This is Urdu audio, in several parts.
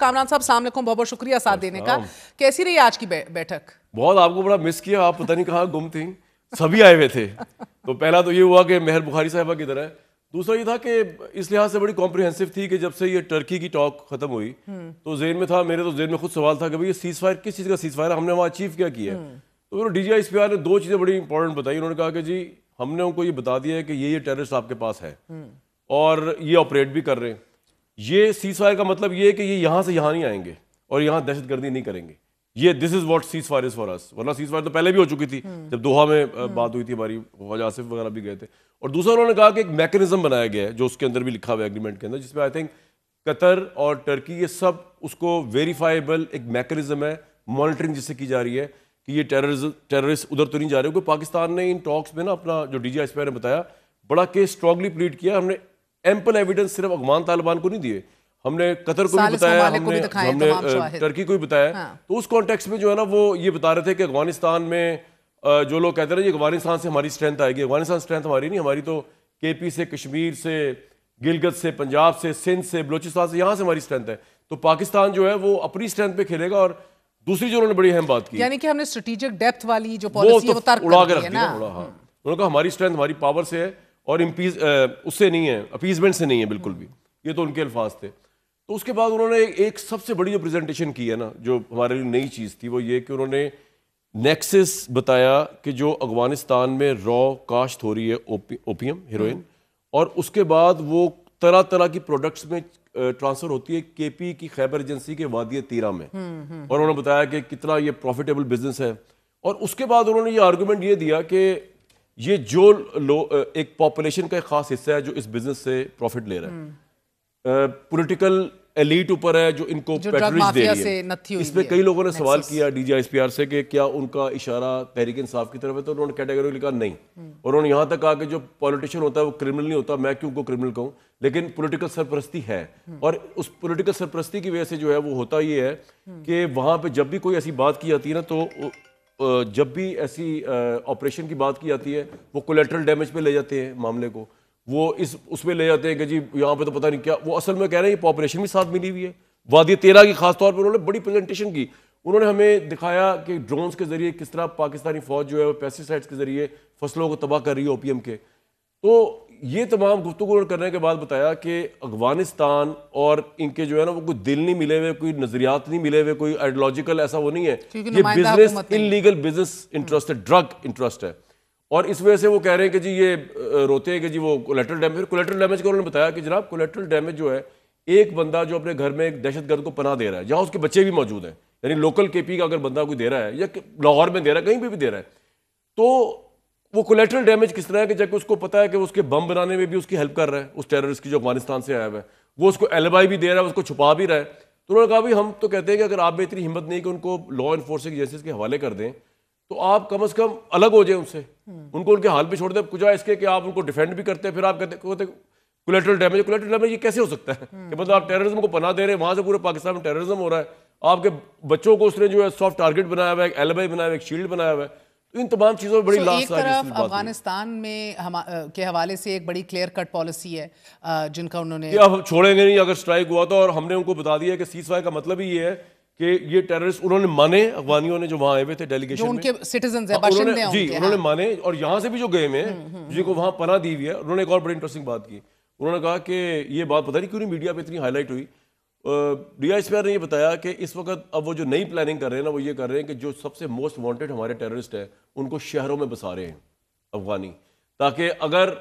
کامران صاحب السلام علیکم, بہت بہت شکریہ ساتھ دینے کا. کیسی رہی آج کی بیٹھک؟ بہت, آپ کو بڑا مس کیا, آپ پتہ نہیں کہاں گم تھیں, سبھی آئے ہوئے تھے. تو پہلا تو یہ ہوا کہ مہر بخاری صاحبہ کی طرح ہے. دوسرا یہ تھا کہ اس لحاظ سے بڑی کمپریہنسو تھی کہ جب سے یہ ٹرکی کی ٹاک ختم ہوئی تو ذہن میں تھا, میرے تو ذہن میں خود سوال تھا کہ بھئی یہ سیز فائر کس چیز کا سیز فائر ہے, ہم نے وہاں اچیو کیا کیا ہے. تو D G I S P R نے دو چیزیں بڑی امپورٹنٹ بتائی. انہوں نے کہا کہ جی ہم نے ان کو یہ بتا دیا ہے کہ یہ ٹیررسٹ آپ کے پاس ہے اور یہ آپریٹ بھی کر رہے ہیں. یہ سیز فائر کا مطلب یہ ہے کہ یہ یہاں سے یہاں نہیں آئیں گے اور یہاں دہشت گردی نہیں کریں گے. یہ this is what ceasefire is for us. ورنہ سیز فائر تو پہلے بھی ہو چکی تھی جب دوحہ میں بات ہوئی تھی ہماری, خواجہ آصف وغیرہ بھی گئے تھے. اور دوسرا انہوں نے کہا کہ ایک میکنزم بنایا گیا ہے جو اس کے اندر بھی لکھا ہوا ہے ایگریمنٹ کے اندر, جس میں آئی تھنک قطر اور ٹرکی یہ سب اس کو ویریفائیبل ایک میکنزم ہے, مانیٹرنگ جس سے کی جا رہی ہے کہ یہ ٹیررسٹ ادھر تو نہیں جا رہے. کیونکہ پاکستان نے ان ٹاکس میں نا اپنا جو ڈی جی ایس پی نے بتایا بڑا کیس اسٹرانگلی پلیڈ کیا. ہم نے ایمپل ایویڈنس صرف افغان طالبان کو نہیں دیے, ہم نے قطر کو بھی بتایا, ہم نے ٹرکی کو بھی بتایا. تو اس کانٹیکس میں جو ہے نا وہ یہ بتا رہے تھے کہ افغانستان میں جو لوگ کہتے ہیں نا یہ افغانستان سے ہماری اسٹرینتھ آئے گی, افغانستان اسٹرینتھ ہماری نہیں, ہماری تو کے پی سے, کشمیر سے, گلگت سے, پنجاب سے, سندھ سے, بلوچستان سے, یہاں سے ہماری اسٹرینتھ ہے. تو پاکستان جو ہے وہ اپنی اسٹرینتھ پہ کھیلے گا. اور دوسری جو انہوں نے بڑی اہم بات کی, یعنی کہ ہم نے اسٹریٹجک ڈیپتھ والی جو پالیسی ہے وہ ترک اڑا کر کے دی رکھ ہے دی نا. ہاں, انہوں نے کہا ہماری اسٹرینتھ ہماری پاور سے ہے اور اس سے نہیں ہے, اپیزمنٹ سے نہیں ہے بالکل بھی. یہ تو ان کے الفاظ تھے. تو اس کے بعد انہوں نے ایک سب سے بڑی جو پریزنٹیشن کی ہے نا, جو ہمارے لیے نئی چیز تھی, وہ یہ کہ انہوں نے نیکسس بتایا کہ جو افغانستان میں را کاشت ہو رہی ہے اوپیم, ہیروئن, اور اس کے بعد وہ طرح طرح کی پروڈکٹس میں ٹرانسفر ہوتی ہے کے پی کی خیبر ایجنسی کے وادی تیرہ میں. اور انہوں نے بتایا کہ کتنا یہ پروفیٹیبل بزنس ہے. اور اس کے بعد انہوں نے یہ آرگومنٹ یہ دیا کہ یہ جو ایک پاپولیشن کا ایک خاص حصہ ہے جو اس بزنس سے پروفٹ لے رہا ہے, پولیٹیکل ایلیٹ اوپر ہے جو ان کو پیٹرنیج دے رہی ہے. اس پہ کئی لوگوں نے سوال کیا D G S P R سے کہ کیا ان کا اشارہ تحریک انصاف کی طرف ہے, تو انہوں نے کیٹیگوریکلی کہا نہیں. اور انہوں نے یہاں تک کہا کہ جو پولیٹیشین ہوتا ہے وہ کرمنل نہیں ہوتا, میں کیوں کو کرمنل کہوں, لیکن پولیٹیکل سرپرستی ہے. اور اس پولیٹیکل سرپرستی کی وجہ سے جو ہے وہ ہوتا یہ ہے کہ وہاں پہ جب بھی کوئی ایسی بات کی جاتی ہے نا, تو جب بھی ایسی آپریشن کی بات کی جاتی ہے وہ کولیٹرل ڈیمیج پہ لے جاتے ہیں معاملے کو, وہ اس میں لے جاتے ہیں کہ جی یہاں پہ تو پتہ نہیں کیا. وہ اصل میں کہہ رہے ہیں یہ پاپولیشن بھی ساتھ ملی ہوئی ہے. وادی تیرہ کی خاص طور پر انہوں نے بڑی پریزنٹیشن کی. انہوں نے ہمیں دکھایا کہ ڈرونز کے ذریعے کس طرح پاکستانی فوج جو ہے وہ پیسٹیسائڈز کے ذریعے فصلوں کو تباہ کر رہی ہے او پی ایم کے. تو یہ تمام گفتگو کرنے کے بعد بتایا کہ افغانستان اور ان کے جو ہے نا وہ کوئی دل نہیں ملے ہوئے, کوئی نظریات نہیں ملے ہوئے, کوئی آئیڈیولوجیکل ایسا وہ نہیں ہے. یہ بزنس انلیگل بزنس انٹرسٹ ہے, ڈرگ انٹرسٹ ہے. اور اس وجہ سے وہ کہہ رہے ہیں کہ جی یہ روتے ہیں کہ جی وہ کولیٹرل ڈیمیج. کولیٹرل ڈیمیج کو انہوں نے بتایا کہ جناب کولیٹرل ڈیمیج جو ہے ایک بندہ جو اپنے گھر میں ایک دہشت گرد کو پناہ دے رہا ہے جہاں اس کے بچے بھی موجود ہیں, یعنی لوکل کے پی کا اگر بندہ کوئی دے رہا ہے یا لاہور میں دے رہا ہے, کہیں پہ بھی دے رہا ہے, تو وہ کولیٹرل ڈیمیج کس طرح ہے کہ جب اس کو پتا ہے کہ اس کے بم بنانے میں بھی اس کی ہیلپ کر رہا ہے اس ٹیررسٹ کی جو افغانستان سے آیا ہوا ہے, وہ اس کو ایلیبائی بھی دے رہا ہے, اس کو چھپا بھی رہا ہے. تو انہوں نے کہا بھی ہم تو کہتے ہیں کہ اگر آپ میں اتنی ہمت نہیں کہ ان کو لا انفورسنگ ایجنسیز کے حوالے کر دیں تو آپ کم از کم الگ ہو جائیں ان سے, ان کو ان کے حال پہ چھوڑ دیں, کچھ اس کے کہ آپ ان کو ڈیفینڈ بھی کرتے ہیں, پھر آپ کہتے کولیٹرل ڈیمیج. کولیٹرل ڈیمیج یہ کیسے ہو سکتا ہے کہ مطلب آپ ٹیررزم کو پناہ دے رہے ہیں, وہاں سے پورے پاکستان میں ٹیررزم ہو رہا ہے, آپ کے بچوں کو اس نے جو ہے سافٹ ٹارگٹ بنایا ہوا ہے, ایک ایلیبائی بنایا ہوا ہے, ایک شیلڈ بنایا ہوا ہے. تو ان تمام چیزوں میں بڑی لاس ایک طرف افغانستان میں کے حوالے سے ایک بڑی کلیئر کٹ پالیسی ہے جن کا انہوں نے اب چھوڑیں گے نہیں اگر اسٹرائک ہوا تو, اور ہم نے ان کو بتا دیا کہ سیز فائر کا مطلب ہی یہ ہے کہ یہ ٹیررسٹ انہوں نے مانے, افغانیوں نے جو وہاں آئے ہوئے تھے ڈیلیگیشن میں, جو ان کے سٹیزنز ہیں, باشندے ہیں, جی انہوں نے مانے, اور یہاں سے بھی جو گئے ہیں جن کو وہاں پناہ دی ہوئی ہے. انہوں نے ایک اور بڑی انٹرسٹنگ بات کی, انہوں نے کہا کہ یہ بات پتہ نہیں کیوں نہیں میڈیا پہ اتنی ہائی لائٹ ہوئی. D I S P R نے یہ بتایا کہ اس وقت اب وہ جو نئی پلاننگ کر رہے ہیں نا وہ یہ کر رہے ہیں کہ جو سب سے موسٹ وانٹیڈ ہمارے ٹیررسٹ ہیں ان کو شہروں میں بسا رہے ہیں افغانی, تاکہ اگر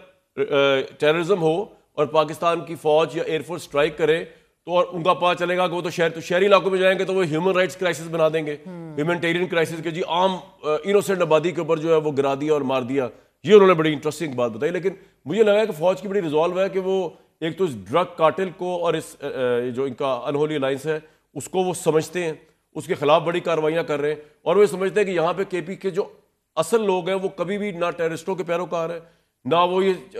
ٹیررزم ہو اور پاکستان کی فوج یا ایئر فورس اسٹرائک کرے تو اور ان کا پتہ چلے گا کہ وہ تو شہری علاقوں میں جائیں گے تو وہ ہیومن رائٹس کرائسس بنا دیں گے, ہیومنٹیرین کرائسس کے, جی عام انوسینٹ آبادی کے اوپر جو ہے وہ گرا دیا اور مار دیا. یہ انہوں نے بڑی انٹرسٹنگ بات بتائی. لیکن مجھے لگا کہ فوج کی بڑی ریزالو ہے کہ وہ ایک تو اس ڈرگ کارٹل کو اور اس جو ان کا انہولی الائنس ہے اس کو وہ سمجھتے ہیں, اس کے خلاف بڑی کارروائیاں کر رہے ہیں, اور وہ سمجھتے ہیں کہ یہاں پہ کے پی کے جو اصل لوگ ہیں وہ کبھی بھی نہ ٹیررسٹوں کے پیروکار ہیں, نہ وہ یہ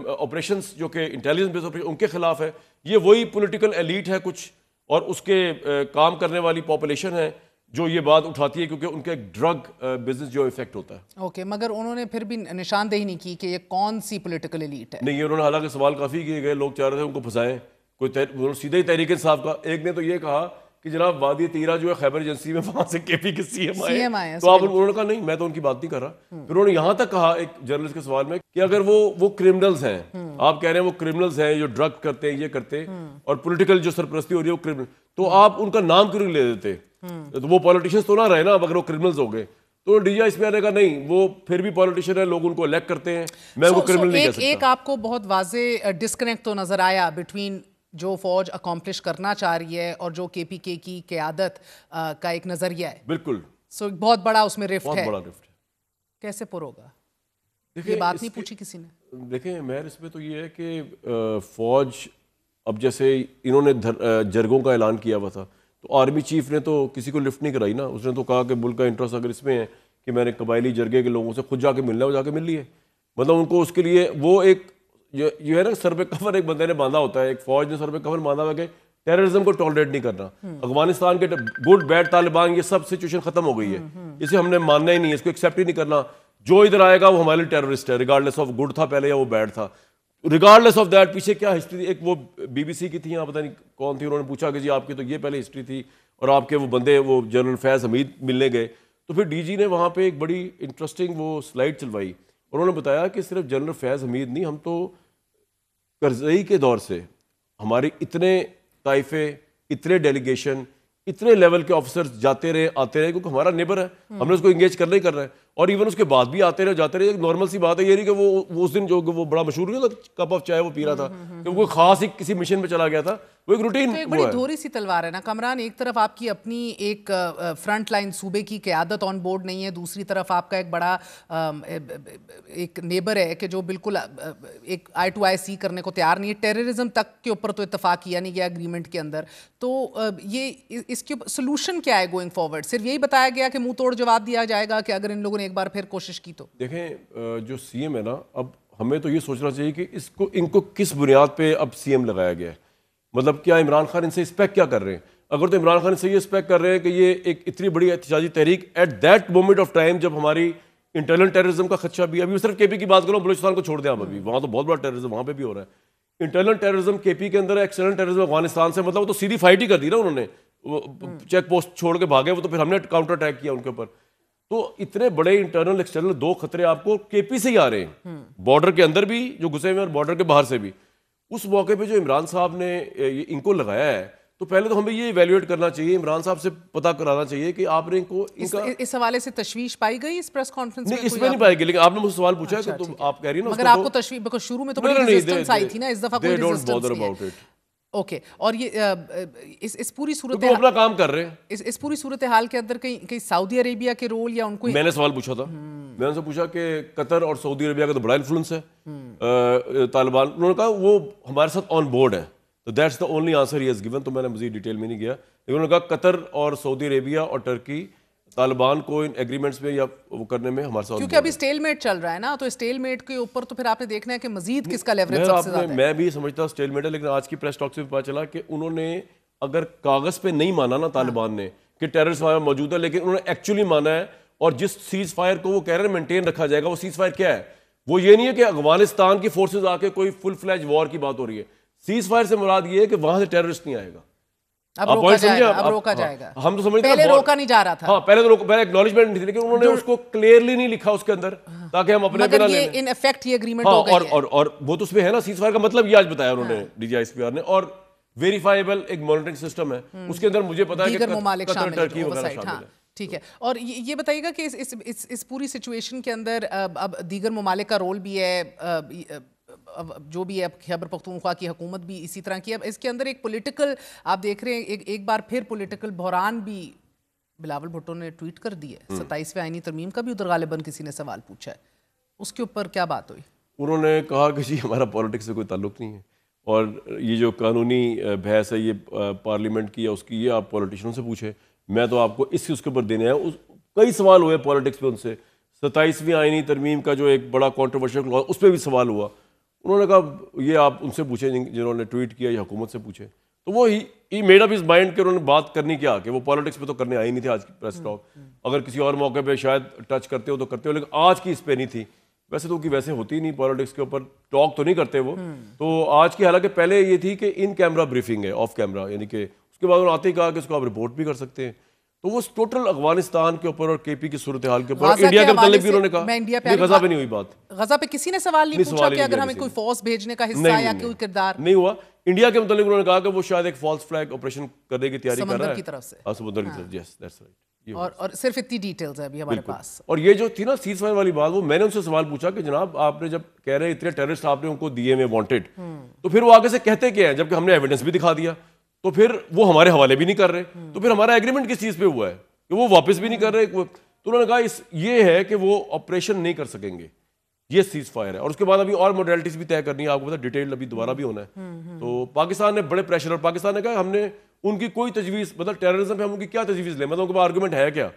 آپریشنس جو کہ انٹیلیجنس بیس آپریشن ان کے خلاف ہے. یہ وہی پولیٹیکل ایلیٹ ہے کچھ, اور اس کے کام کرنے والی پاپولیشن ہے جو یہ بات اٹھاتی ہے کیونکہ ان کا ایک ڈرگ بزنس جو افیکٹ ہوتا ہے. اوکے, مگر انہوں نے پھر بھی نشاندہی نہیں کی کہ یہ کون سی پولیٹیکل ایلیٹ ہے. نہیں, انہوں نے حالانکہ سوال کافی کیے گئے, لوگ چاہ رہے تھے ان کو پھنسائیں, کوئی سیدھے ہی تحریک انصاف کا. ایک نے تو یہ کہا کہ جناب وادی تیرا جو ہے خیبر ایجنسی میں وہاں سے کے پی کے سی ایم آئے, تو انہوں نے کہا نہیں میں تو ان کی بات نہیں کر رہا. پھر انہوں نے یہاں تک کہا ایک جرنلسٹ کے سوال میں کہ اگر وہ کرمنلز ہیں, آپ کہہ رہے ہیں وہ کرمنلز ہیں جو ڈرگ کرتے ہیں, یہ کرتے اور پولیٹیکل جو سرپرستی ہو رہی ہے وہ کرمنل, تو آپ ان کا نام کیوں نہیں لے دیتے, تو وہ پولیٹیشینز تو نہ رہے نا اب اگر وہ کرمنلز ہو گئے. تو ڈی جی آئی نے کہا نہیں وہ پھر بھی پولیٹیشین ہے, لوگ ان کو الیکٹ کرتے ہیں, میں وہ کرمنل نہیں کہہ سکتا. ایک آپ کو بہت واضح ڈسکنیکٹ تو نظر آیا بٹوین جو فوج اکمپلش کرنا چاہ رہی ہے اور جو کے پی کے کی قیادت کا ایک نظریہ ہے. بالکل. سو بہت بڑا اس میں رفٹ ہے. بہت بڑا رفٹ ہے. کیسے پر ہوگا یہ بات نہیں پوچھی کسی نے؟ دیکھیں مہر اس میں تو یہ ہے کہ فوج اب جیسے انہوں نے جرگوں کا اعلان کیا ہوا تھا, تو آرمی چیف نے تو کسی کو لفٹ نہیں کرائی نا. اس نے تو کہا کہ ملک کا انٹرسٹ اگر اس میں ہے کہ میں نے قبائلی جرگے کے لوگوں سے خود جا کے ملنا ہے, وہ جا کے مل لیے. مطلب ان کو اس کے لیے وہ ایک جو ہے نا سر پہ کفر ایک بندے نے باندھا ہوتا ہے, ایک فوج نے سر پہ کفر باندھا ہوا کہ ٹیررزم کو ٹالریٹ نہیں کرنا. افغانستان کے گڈ بیڈ طالبان یہ سب سچویشن ختم ہو گئی ہے, اسے ہم نے ماننا ہی نہیں ہے, اس کو ایکسیپٹ ہی نہیں کرنا. جو ادھر آئے گا وہ ہمارے لیے ٹیررسٹ ہے, ریگارڈلیس آف گڈ تھا پہلے یا وہ بیڈ تھا, ریگارڈلیس آف دیٹ. پیچھے کیا ہسٹری تھی, ایک وہ بی بی سی کی تھی یہاں پتہ نہیں کون تھی, انہوں نے پوچھا کہ جی آپ کی تو یہ پہلے ہسٹری تھی اور آپ کے وہ بندے وہ جنرل فیض حمید ملنے گئے. تو پھر ڈی جی نے وہاں پہ ایک بڑی انٹرسٹنگ وہ سلائڈ چلوائی, انہوں نے بتایا کہ صرف جنرل فیض حمید نہیں, ہم تو کرزئی کے دور سے ہماری اتنے طائفے, اتنے ڈیلیگیشن, اتنے لیول کے آفیسرز جاتے رہے آتے رہے, کیونکہ ہمارا نیبر ہے, ہم نے اس کو انگیج کرنا ہی کرنا ہے. اور ایون اس کے بعد بھی آتے رہے جاتے رہے. ایک نارمل سی بات ہے, یہ نہیں کہ وہ اس دن جو وہ بڑا مشہور نہیں تھا کپ آف چائے وہ پی رہا تھا کہ وہ خاص ہی کسی مشن پہ چلا گیا تھا, وہ ایک روٹین. ایک بڑی دھوری سی تلوار ہے نا کامران, ایک طرف آپ کی اپنی ایک فرنٹ لائن صوبے کی قیادت آن بورڈ نہیں ہے, دوسری طرف آپ کا ایک بڑا ایک نیبر ہے کہ جو بالکل ایک آئی ٹو آئی سی کرنے کو تیار نہیں ہے. ٹیررزم تک کے اوپر تو اتفاق کیا نہیں گیا اگریمنٹ کے اندر. تو یہ اس کے سلوشن کیا ہے گوئنگ فارورڈ؟ صرف یہی بتایا گیا کہ منہ توڑ جواب دیا جائے گا کہ اگر ان لوگوں نے ایک بار پھر کوشش کی تو؟ دیکھیں جو سی ایم ہے نا, اب ہمیں تو یہ سوچنا چاہیے کہ ان کو کس بنیاد پہ اب سی ایم لگایا گیا ہے. مطلب کیا عمران خان ان سے اسپیکٹ کیا کر رہے ہیں؟ اگر تو عمران خان سے یہ اسپیکٹ کر رہے ہیں کہ یہ ایک اتنی بڑی احتجاجی تحریک at that moment of time جب ہماری انٹرنل ٹیررزم کا خدشہ بھی, ابھی صرف کے پی کی بات کروں, بلوچستان کو چھوڑ دیں آپ, ابھی وہاں تو بہت بڑا ٹیررزم وہاں پہ بھی ہو رہا ہے. انٹرنل ٹیررزم کے پی کے اندر ہے, ایکسٹرنل ٹیررزم افغانستان سے, مطلب وہ تو سیدھی فائٹ ہی کر دی نا انہوں نے, چیک پوسٹ چھوڑ کے بھاگے وہ, تو پھر ہم نے کاؤنٹر اٹیک کیا ان کے اوپر. تو اتنے بڑے انٹرنل ایکسٹرنل دو خطرے آپ کو کے پی سے ہی آ رہے ہیں, بارڈر کے اندر بھی جو گھسے ہوئے اور بارڈر کے باہر سے بھی. اس موقع پہ جو عمران صاحب نے ان کو لگایا ہے, تو پہلے تو ہمیں یہ ایویلیویٹ کرنا چاہیے, عمران صاحب سے پتہ کرانا چاہیے کہ آپ نے اس حوالے سے تشویش پائی گئی اس پریس کانفرنس میں؟ نہیں, اس میں نہیں پائی گئی, لیکن آپ نے مجھ سے سوال پوچھا کہ تم آپ کہہ رہی ہیں نا, مگر آپ کو تشویش because شروع میں تو بڑی ریزسٹنس آئی تھی نا, اس دفعہ کوئی ریزسٹنس نہیں ہے. اوکے, اور یہ اس پوری صورت اپنا کام کر رہے ہیں, اس پوری صورتحال کے اندر کہیں سعودی عربیہ کے رول یا ان کو, میں نے سوال پوچھا تھا, میں نے ان سے پوچھا کہ قطر اور سعودی عربیہ کا تو بڑا انفلوئنس ہے طالبان, انہوں نے کہا وہ ہمارے ساتھ آن بورڈ ہے, تو that's the only answer he has given. تو میں نے مزید ڈیٹیل میں نہیں گیا, لیکن انہوں نے کہا قطر اور سعودی عربیہ اور ٹرکی طالبان کو ان ایگریمنٹس میں یا وہ کرنے میں ہمارے ساتھ, کیونکہ ابھی اسٹیل میٹ چل رہا ہے نا, تو اسٹیل میٹ کے اوپر تو پھر آپ نے دیکھنا ہے کہ مزید کس کا لیوریج سب سے زیادہ ہے. میں بھی سمجھتا ہوں اسٹیل میٹ ہے, لیکن آج کی پریس ٹاک سے بھی پتہ چلا کہ انہوں نے اگر کاغذ پہ نہیں مانا نا طالبان نے کہ ٹیررسٹ وہاں موجود ہے, لیکن انہوں نے ایکچولی مانا ہے, اور جس سیز فائر کو وہ کہہ رہے ہیں مینٹین رکھا جائے گا, وہ سیز فائر کیا ہے؟ وہ یہ نہیں ہے کہ افغانستان کی فورسز آ کے کوئی فل فلیج وار کی بات ہو رہی ہے. سیز فائر سے مراد یہ ہے کہ وہاں سے ٹیررسٹ نہیں آئے گا. اب روکا جائے گا. ہم تو سمجھتے ہیں پہلے روکا نہیں جا رہا تھا, ہاں پہلے تو پہلے ایکنالجمنٹ نہیں تھی, لیکن انہوں نے اس کو کلیئرلی نہیں لکھا اس کے اندر تاکہ ہم اپنے بنا لیں. ان ایفیکٹ یہ ایگریمنٹ ہو گئی ہے, اور وہ تو اس میں ہے نا, سیز فائر کا مطلب یہ آج بتایا انہوں نے D G I S P R نے, اور ویریفائیبل ایک مانیٹرنگ سسٹم ہے اس کے اندر, مجھے پتا ہے کہ قطر ٹرکی وغیرہ شامل ہے. ٹھیک ہے, اور یہ بتائیے گا کہ اس پوری سچویشن کے اندر اب دیگر ممالک کا رول بھی ہے, جو بھی ہے خیبر پختونخوا کی حکومت بھی اسی طرح کی. اب اس کے اندر ایک پولیٹیکل آپ دیکھ رہے ہیں, ایک بار پھر پولیٹیکل بحران بھی بلاول بھٹو نے ٹویٹ کر دی ہے. 27ویں آئینی ترمیم کا بھی ادھر غالباً کسی نے سوال پوچھا ہے, اس کے اوپر کیا بات ہوئی؟ انہوں نے کہا کہ جی ہمارا پالیٹکس سے کوئی تعلق نہیں ہے, اور یہ جو قانونی بحث ہے یہ پارلیمنٹ کی یا اس کی, یہ آپ پولیٹیشنوں سے پوچھیں, میں تو آپ کو اس کے اوپر دینے ہیں. کئی سوال ہوئے پالیٹکس پہ ان سے, 27ویں آئینی ترمیم کا جو ایک بڑا کانٹروورشل اس پہ بھی سوال ہوا. انہوں نے کہا یہ آپ ان سے پوچھیں جنہوں نے ٹویٹ کیا, یا حکومت سے پوچھیں. تو وہ he made up his mind کہ انہوں نے بات کرنی کیا, کہ وہ پالیٹکس پہ تو کرنے آئی نہیں تھی آج کی پریس ٹاک. اگر کسی اور موقع پہ شاید ٹچ کرتے ہو تو کرتے ہو, لیکن آج کی اس پہ نہیں تھی. ویسے تو ویسے ہوتی نہیں پالیٹکس کے اوپر ٹاک تو نہیں کرتے وہ, تو آج کی حالانکہ پہلے یہ تھی کہ ان کیمرہ بریفنگ ہے, آف کیمرہ, یعنی کہ اس کے بعد انہوں نے آتے ہی کہا کہ اس کو آپ رپورٹ بھی کر سکتے ہیں. تو وہ ٹوٹل افغانستان کے اوپر اور کے پی کی صورتحال کے اوپر انڈیا کے متعلق بھی انہوں نے کہا. غزہ پہ نہیں ہوئی بات. غزہ پہ کسی نے سوال نہیں پوچھا کہ اگر ہمیں کوئی فورس بھیجنے کا حصہ یا کوئی کردار نہیں ہوا. انڈیا کے متعلق انہوں نے کہا کہ وہ شاید ایک فالس فلیگ آپریشن کرنے کی تیاری کر رہا ہے سمندر کی طرف سے. سمندر کی طرف. Yes that's right. اور صرف اتنی ڈیٹیلز ہے ابھی ہمارے پاس. اور یہ جو تھی نا سیز فائر والی بات, وہ میں نے ان سے سوال پوچھا کہ جناب آپ نے جب کہہ رہے اتنے ٹیررسٹ آپ نے ان کو دیے میں وانٹیڈ, تو پھر وہ آگے سے کہتے کیا ہے جبکہ ہم نے ایویڈنس بھی دکھا دیا, تو پھر وہ ہمارے حوالے بھی نہیں کر رہے, تو پھر ہمارا ایگریمنٹ کس چیز پہ ہوا ہے کہ وہ واپس بھی نہیں کر رہے. تو انہوں نے کہا یہ ہے کہ وہ آپریشن نہیں کر سکیں گے, یہ سیز فائر ہے. اور اس کے بعد ابھی اور موڈیلٹیز بھی طے کرنی ہے, آپ کو پتا ڈیٹیل ابھی دوبارہ بھی ہونا ہے. تو پاکستان نے بڑے پریشر, اور پاکستان نے کہا ہم نے ان کی کوئی تجویز, مطلب ٹیررزم پہ ہم ان کی کیا تجویز لیں, مطلب ان کے پاس آرگومنٹ ہے کیا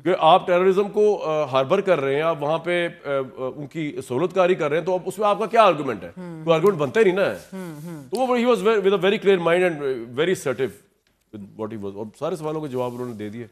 کہ آپ ٹیررزم کو ہاربر کر رہے ہیں, آپ وہاں پہ ان کی سہولت کاری کر رہے ہیں, تو اب اس میں آپ کا کیا آرگومنٹ ہے؟ کوئی آرگومنٹ بنتا ہی نہیں نا ہے. تو وہ he was with a very clear mind and very assertive with what he was, اور سارے سوالوں کے جواب انہوں نے دے دیے.